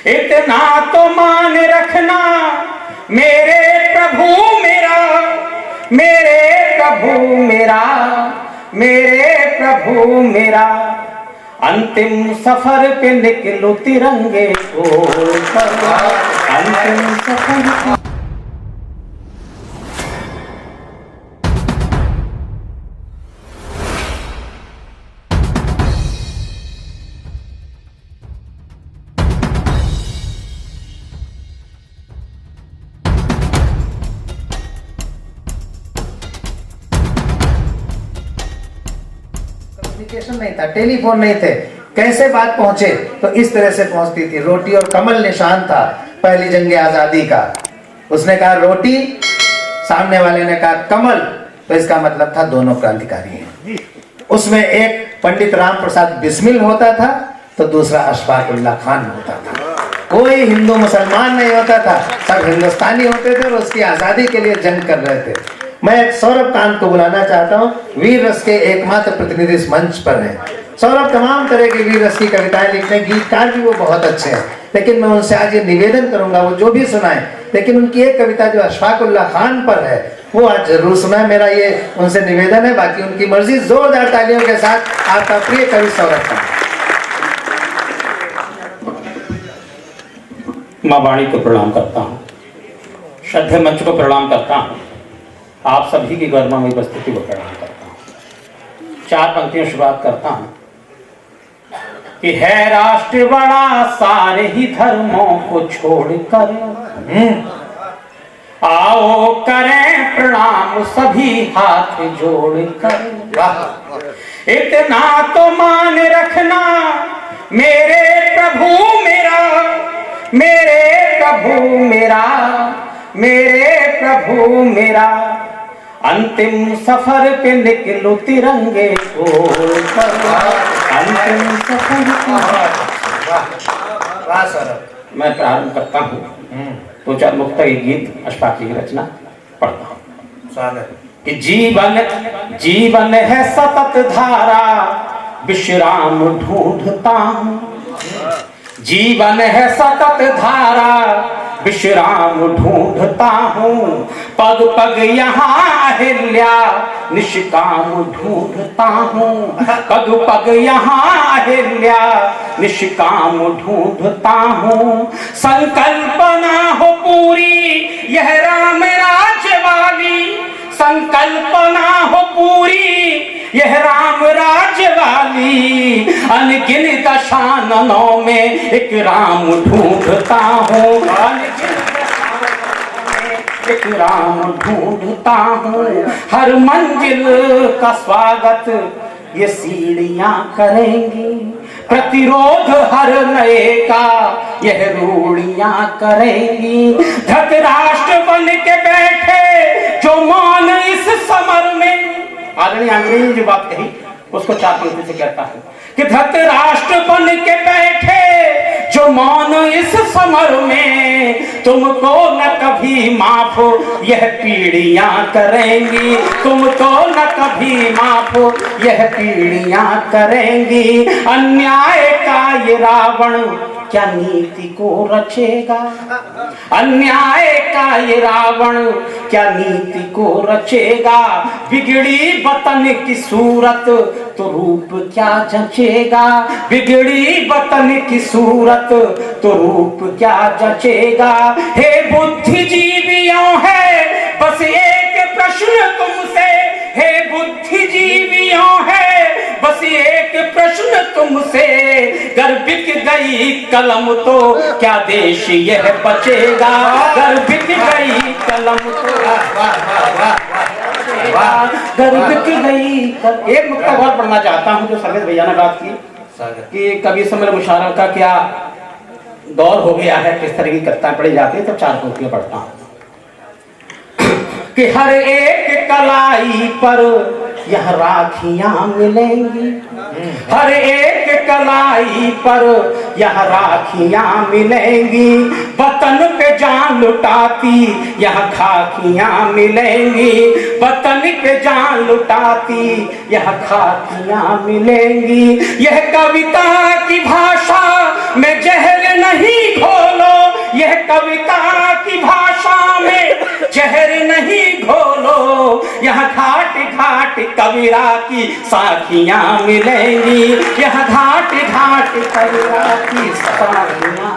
इतना तो मान रखना मेरे प्रभु मेरा, मेरे प्रभु मेरा, मेरे प्रभु मेरा, अंतिम सफर पे निकलो तिरंगे को, अंतिम सफर पे। कम्युनिकेशन नहीं था, टेलीफोन नहीं थे, कैसे बात पहुंचे? तो इस तरह से पहुंचती थी। रोटी और कमल निशान था पहली जंग आजादी का। उसने कहा रोटी, सामने वाले ने कहा कमल, तो इसका मतलब था दोनों क्रांतिकारी हैं। उसमें एक पंडित राम प्रसाद बिस्मिल होता था तो दूसरा अशफाक उल्लाह खान होता था। कोई हिंदू मुसलमान नहीं होता था, सब हिंदुस्तानी होते थे और उसकी आजादी के लिए जंग कर रहे थे। मैं सौरभ कांत को बुलाना चाहता हूँ, वीर रस के एकमात्र प्रतिनिधि इस मंच पर हैं। सौरभ तमाम तरह के वीर रस की कविताएं लिखते हैं, गीतकार भी वो बहुत अच्छे हैं, लेकिन मैं उनसे आज ये निवेदन करूंगा वो जो भी सुनाएं, लेकिन उनकी एक कविता जो अशफाक उल्लाह खान पर है वो आज जरूर सुनाएं। मेरा ये उनसे निवेदन है, बाकी उनकी मर्जी। जोरदार तालियों के साथ आपका प्रिय कवि सौरभ कांत। माँ वाणी को प्रणाम करता हूँ, श्रद्धेय मंच को प्रणाम करता हूँ, आप सभी की गौरवमयी उपस्थिति को प्रणाम करता हूँ। चार पंक्तियों शुरुआत करता हूँ कि है राष्ट्र बड़ा सारे ही धर्मों को छोड़कर, आओ करें प्रणाम सभी हाथ जोड़कर। इतना तो मान रखना मेरे प्रभु मेरा, मेरे प्रभु मेरा, मेरे प्रभु मेरा, अंतिम सफर पे निकलो तिरंगे को, अंतिम सफर पे। मैं प्रारंभ करता हूँ, दो चार मुक्ता गीत अशफाक की रचना पढ़ता हूँ कि जीवन जीवन है सतत धारा, विश्राम ढूंढता हूँ। जीवन है सतत धारा, विश्राम ढूंढता हूँ। पग पग यहाँ अहिल्या, निष्काम ढूंढता हूँ। पग पग यहाँ अहिल्या, निष्काम ढूंढता हूँ। संकल्पना हो पूरी यह राम राज्य वाली, संकल्पना हो पूरी यह राम राज्य वाली। अनगिनत दशाननों में एक राम ढूंढता हूँ, एक राम ढूंढता हूँ। हर मंजिल का स्वागत ये सीढ़ियां करेंगी, प्रतिरोध हर नए का यह रूढ़ियां करेंगी। धृतराष्ट्र बन के बैठे जो मौन इस समर में, आदरणीय अंग्रेजी जो बात कही उसको चार पंक्ति से कहता है कि धृतराष्ट्र बन के बैठे जो मौन इस समर में, तुमको न कभी माफ यह पीढ़ियां करेंगी, तुमको न कभी माफ यह पीढ़ियां करेंगी। अन्याय का ये रावण क्या नीति को रचेगा, अन्याय का ये रावण क्या नीति को रचेगा। बिगड़ी वतन की सूरत तो रूप क्या जचेगा, बिगड़ी वतन की सूरत तो रूप क्या जचेगा। हे बुद्धिजीवियों है बस एक प्रश्न तुमसे, हे बुद्धिजीवियों है बस एक प्रश्न तुमसे। गर बिक गई कलम तो क्या देश यह बचेगा, गर बिक गई कलम तो गर बिक गई। एक मुक्ता और पढ़ना चाहता हूँ जो सर्वेश भैया ने बात की कि कवि सम्मेलन मुशायरा का क्या दौर हो गया है, किस तरह की कविताएं पढ़ी जाती है, तो चार पंक्तियां पढ़ता हूँ कि हर एक कलाई पर यह राखियां मिलेंगी, हर एक कलाई पर यह राखियां मिलेंगी। वतन पे जान लुटाती यह खाकियां मिलेंगी, वतन पे जान लुटाती यह खाकियां मिलेंगी। यह कविता की भाषा में जहर नहीं कविता की भाषा में जहर नहीं घोलो, यहाँ घाट घाट कबीरा की साखियां मिलेंगी, यहाँ घाट घाट कबीरा की साखियां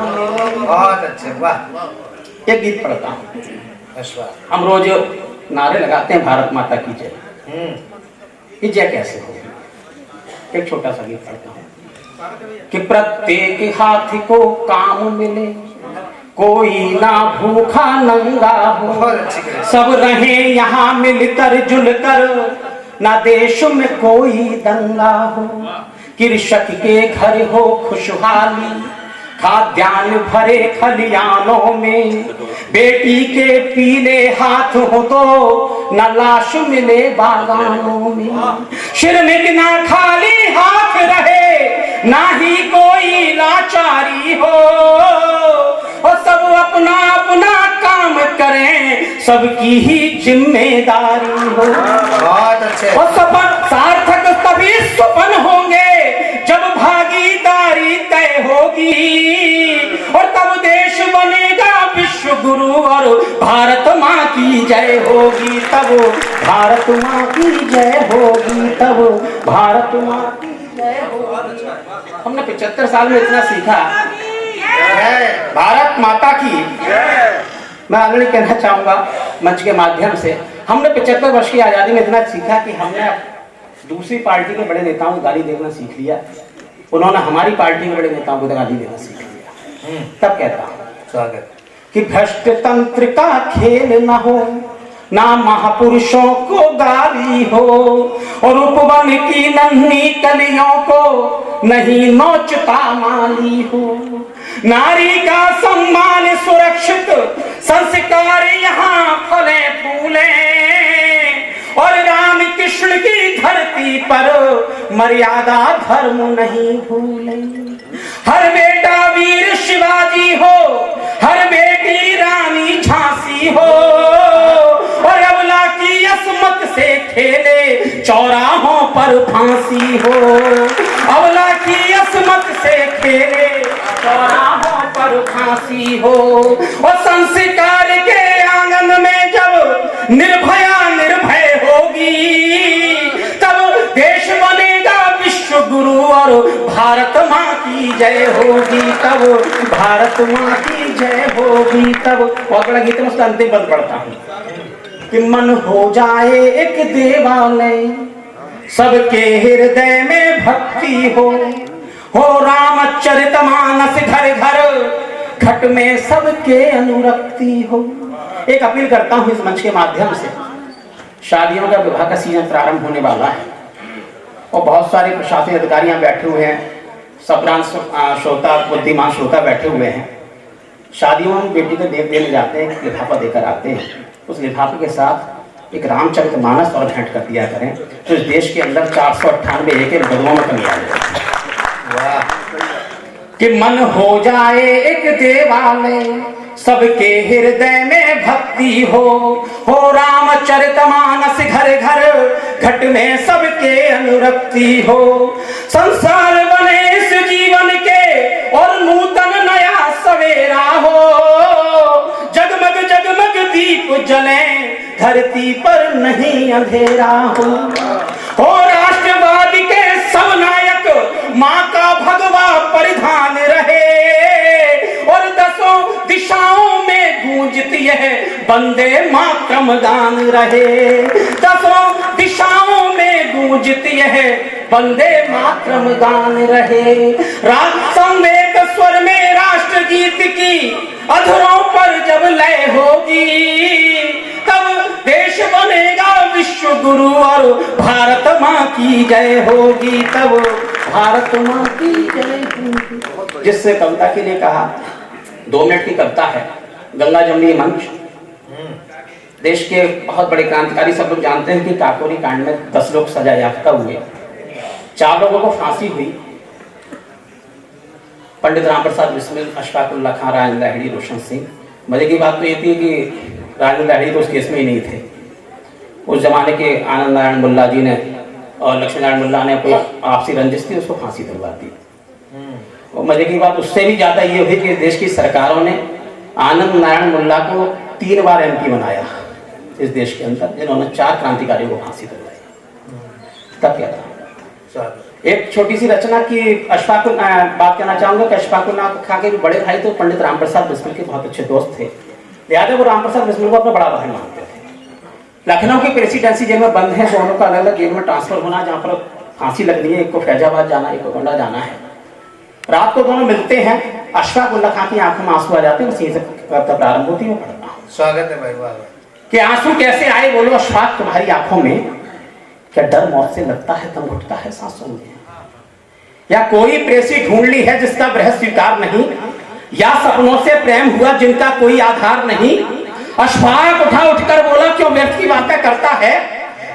मिलेंगी। बहुत अच्छे, वाह। एक गीत पढ़ता हूँ। हम रोज नारे लगाते हैं भारत माता की जय। ये जय कैसे होगी? एक छोटा सा गीत पढ़ता हूँ कि प्रत्येक हाथी को काम मिले, कोई ना भूखा नंगा हो, सब रहे यहाँ मिलकर जुलकर, ना देश में कोई दंगा हो। कृषक के घर हो खुशहाली, खाद्यान्न भरे खलियानों में, बेटी के पीले हाथ हो तो न लाश मिले बागानों में। श्रमिक ना खाली हाथ रहे, ना ही कोई लाचारी हो, और सब अपना अपना काम करें, सबकी ही जिम्मेदारी हो। बहुत अच्छे। और सपन सार्थक तभी सपन होंगे जब भागीदारी तय होगी, और तब देश बनेगा विश्व गुरु और भारत माँ की जय होगी, तब भारत माँ की जय होगी, तब भारत माँ की जय होगी। हमने 75 साल में इतना सीखा। भारत माता की मैं आगे कहना चाहूंगा मंच के माध्यम से, हमने 75 वर्ष की आजादी में इतना सीखा कि हमने दूसरी पार्टी के बड़े नेताओं को गाली देना सीख लिया, उन्होंने हमारी पार्टी के बड़े नेताओं को गाली देना सीख लिया। तब कहता हूं स्वागत कि भ्रष्ट तंत्र का खेल न हो, ना महापुरुषों को गाली हो, और उपवन की नन्ही कलियों को नहीं नोचता माली हो। नारी का सम्मान सुरक्षित, संस्कार यहाँ फले फूले, और राम कृष्ण की धरती पर मर्यादा धर्म नहीं भूले। हर बेटा वीर शिवाजी हो, हर बेटी रानी झांसी हो, और अबला की असमत से खेले चौराहों पर फांसी हो। अबला की असमत से खेले चौराहों पर फांसी हो, और संस्कार के आंगन में जब निर्भया निर्भय होगी, तब देश बनेगा विश्व गुरु और भारत माँ की जय होगी, तब भारत माँ की जय होगी, तब। बहुत बड़ा गीत में उसका अंतिम पद पढ़ता हूँ कि मन हो जाए एक देवालय, सबके हृदय में भक्ति हो रामचरितमानस घर घर, घट में सबके अनुरक्ति हो। एक अपील करता हूँ इस मंच के माध्यम से, शादियों का विवाह का सीजन प्रारंभ होने वाला है, और बहुत सारे प्रशासनिक अधिकारी यहाँ बैठे हुए हैं, सप्रांत श्रोता बुद्धिमान श्रोता बैठे हुए हैं। शादियों में बेटी को देव देने जाते हैं, लिफाफा देकर आते हैं, उस लिफाफे के साथ एक रामचरितमानस और भेंट कर दिया करें, तो इस देश के अंदर 498 एक बदुओं में कमी आ जाए। कि मन हो जाए एक देवालय, सबके हृदय में भक्ति हो रामचरितमानस घर घर, घट में सबके अनुरक्ति हो। संसार बने इस जीवन के और नूतन नया सवेरा हो, जगमग जगमग दीप जले, धरती पर नहीं अंधेरा हो राष्ट्रवाद के सब नायक माँ का भगवा परिधान रहे, और दसों दिशाओं में गूंजती है वंदे मातरम गान रहे। दसों दिशाओं में गूंजती है वंदे मातरम गान रहे। संवेद स्वर में राष्ट्र गीत की अधरों पर जब लय होगी, तब देश बनेगा विश्व गुरु और भारत माँ की जय होगी, तब भारत माँ की जय होगी। जिससे कविता के लिए कहा 2 मिनट की कविता है, गंगा जमुनी मंच। देश के बहुत बड़े क्रांतिकारी सब लोग जानते हैं कि काकोरी कांड में 10 लोग सजा याफ्ता हुए, 4 लोगों को फांसी हुई। पंडित राम प्रसाद बिस्मिल, अशफाक उल्लाह खान, राजेंद्र लाहिड़ी, रोशन सिंह। मजे की बात तो ये थी कि राजेंद्र लाहिड़ी तो उस केस में ही नहीं थे। उस जमाने के आनंद नारायण मुल्ला जी ने और लक्ष्मी नारायण मुल्ला ने कोई आपसी रंजिश थी, उसको फांसी दिलवा दी। और मजे की बात उससे भी ज्यादा ये हुई कि देश की सरकारों ने आनंद नारायण मुल्ला को 3 बार MP बनाया इस देश के अंदर, जिन्होंने 4 क्रांतिकारियों को फांसी दिलवाई। तब क्या था? एक छोटी सी रचना की अशफाकुल बात कहना चाहूंगा कि अशफाकुल्लाह खां के बड़े भाई तो पंडित रामप्रसाद बिस्मिल के बहुत अच्छे दोस्त थे, लिहाजा वो रामप्रसाद बिस्मिल को अपना बड़ा भाई मानते थे। लखनऊ की प्रेसिडेंसी जेल में बंद है, दोनों का अलग अलग जेल में ट्रांसफर होना, जहाँ पर फांसी लगनी है, एक को फैजाबाद जाना, एक को गोंडा जाना है। रात को दोनों मिलते हैं, अशफाकुल्लाह खां की आंखों में आंसू आ जाते हैं, उसी से प्रारंभ होती है। पढ़ता हूँ, स्वागत है भाई। वाह कि आंसू कैसे आए, बोलो अशफाक तुम्हारी आंखों में? क्या डर मौत से लगता है, दम घुटता है सांसों में? या कोई प्रेसी ढूंढ ली है जिसका वह स्वीकार नहीं, या सपनों से प्रेम हुआ जिनका कोई आधार नहीं? अशफाक उठा उठकर बोला, क्यों व्यर्थ की बातें करता है?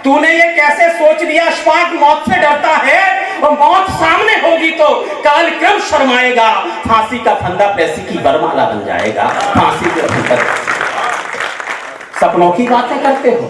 तूने ये कैसे सोच लिया? अशफाक मौत से डरता है, और मौत सामने होगी तो काल क्रम शर्माएगा। फांसी का फंदा प्रेसी की बरमाला बन जाएगा। फांसी के भीतर सपनों की बातें करते हो,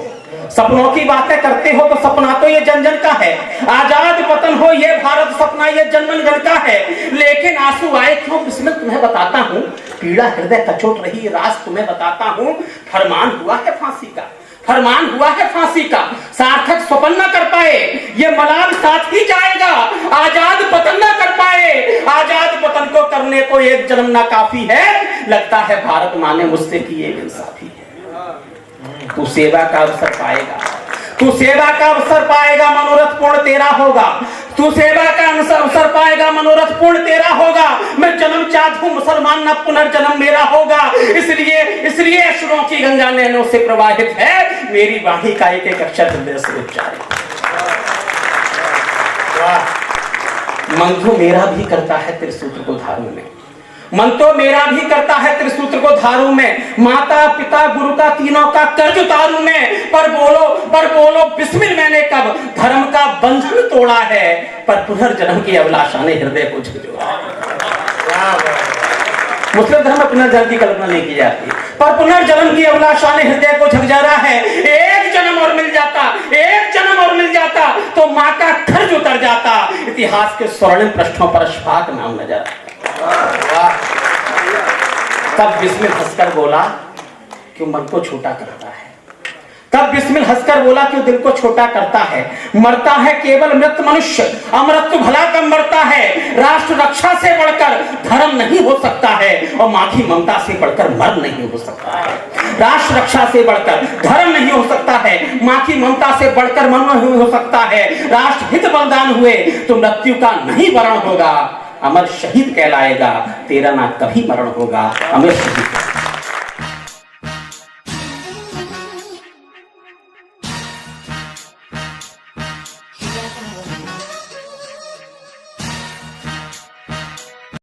सपनों की बातें करते हो, तो सपना तो ये जन जन का है। आजाद वतन हो ये भारत सपना ये जन जन का है। लेकिन आंसू आए क्यों बिस्मिल तुम्हें बताता हूँ, पीड़ा हृदय कचोट रही राज तुम्हें बताता हूँ। फरमान हुआ है फांसी का, फरमान हुआ है फांसी का, सार्थक स्वप्न न कर पाए ये मलाल साथ ही जाएगा। आजाद वतन न कर पाए, आजाद वतन को करने को एक जन्म ना काफी है। लगता है भारत माँ ने मुझसे की एक इंसाफी है। तू सेवा का अवसर पाएगा, तू सेवा का अवसर पाएगा, मनोरथ पूर्ण तेरा होगा। तू सेवा का अवसर पाएगा, मनोरथ पूर्ण तेरा होगा। मैं जन्म चाहता हूं मुसलमान, न पुनर्जन्म मेरा होगा। इसलिए अश्रुओं की गंगा नैनों से प्रवाहित है, मेरी वाणी का एक एक अक्षर हृदय से उच्चारित। मन तो मेरा भी करता है त्रिसूत्र को धारू में, मन तो मेरा भी करता है त्रिसूत्र को धारू में। माता पिता गुरु का तीनों का कर्ज उतारू में। पर बोलो बिस्मिल मैंने कब धर्म का बंधन तोड़ा है। पर पुनर्जन्म की अभिलाषा ने हृदय को झकझोरा। मुस्लिम धर्म में पुनर्जन्म की कल्पना नहीं की जाती, पर पुनर्जन्म की अभिलाषा ने हृदय को झकझोरा है। एक जन्म और मिल जाता, एक जन्म और मिल जाता तो माँ का कर्ज उतर जाता। इतिहास के स्वर्णिम पृष्ठों पर अशफाक नाम नजर आता। तब बिस्मिल हंसकर बोला, क्यों मन को छोटा करता है। तब बिस्मिल हंसकर बोला, क्यों दिल को छोटा करता है। मरता है केवल मृत मनुष्य, अमृत भला कम मरता है। राष्ट्र रक्षा से बढ़कर धर्म नहीं हो सकता है, और माँ की ममता से बढ़कर मर्म नहीं हो सकता है। राष्ट्र रक्षा से बढ़कर धर्म नहीं हो सकता है, माँ की ममता से बढ़कर मर्म नहीं हो सकता है। राष्ट्र हित बलिदान हुए तो मृत्यु का नहीं वरण होगा, अमर शहीद कहलाएगा। तेरा ना कभी मरण होगा, अमर शहीद।